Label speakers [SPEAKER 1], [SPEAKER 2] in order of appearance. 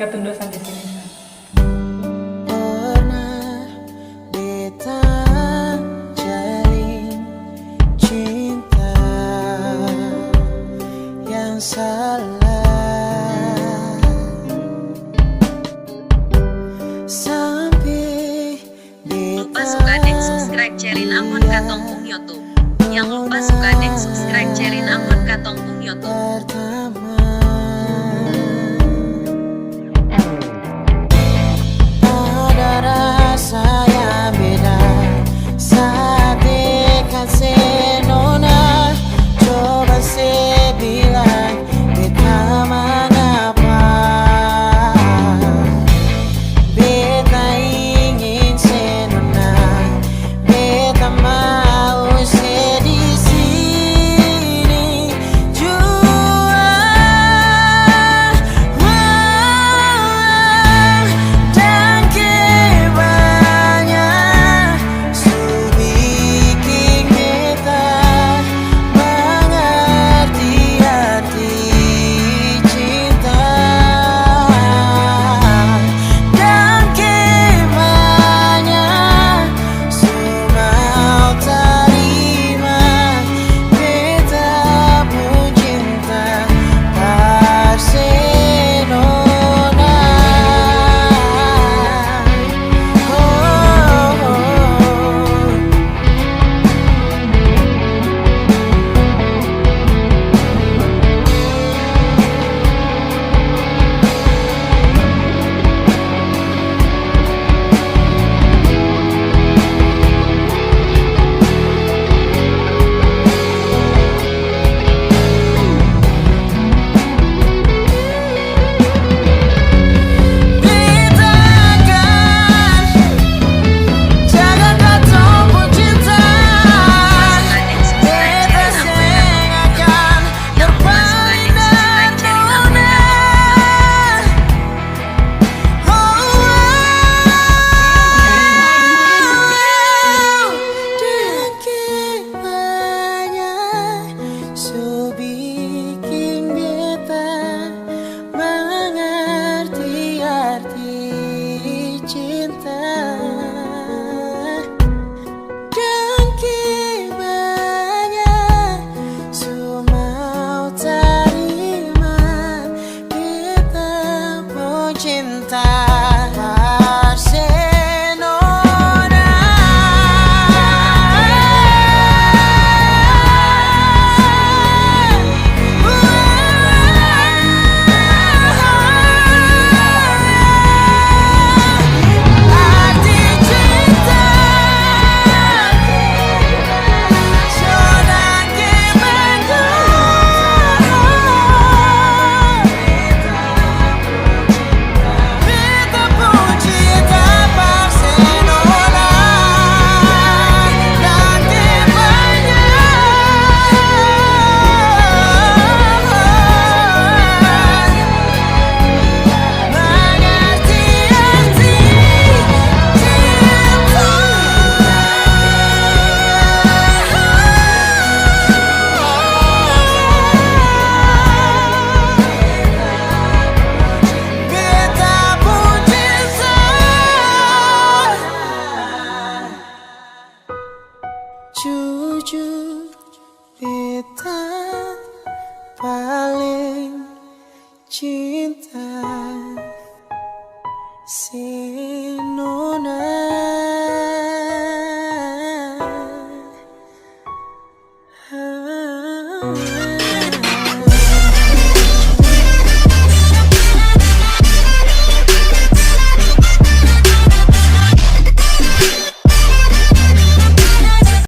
[SPEAKER 1] Katun dua sampai sini.
[SPEAKER 2] Pernah beta jalin cinta yang salah, sampai
[SPEAKER 3] Lupa
[SPEAKER 2] beta
[SPEAKER 3] suka dan subscribe Cerin Ambon Katongkung YouTube. Yang lupa suka dan subscribe Cerin Ambon Katongkung YouTube.
[SPEAKER 2] pertama. Ada rasa yang beda saat dekat senona. Coba saya bilang beta mengapa, beta ingin senona, beta mau di sini jua. Dan kebanyak su bikin beta mengerti arti cinta. Dan kebanyak su mau terima beta pun cinta Barcelona. Beta akan jaga katong pun cinta. Beta seng akan terpaling dan nona. Dan kebanyak su bikin beta mengerti arti cinta. Dan kebanyak su mau terima beta pun cinta Barcelona. Arti cinta sudah kebetulan beta pun cinta Barcelona. Dan kebanyak mengerti arti cinta. Beta pun cinta. Jujur beta paling cinta si nona.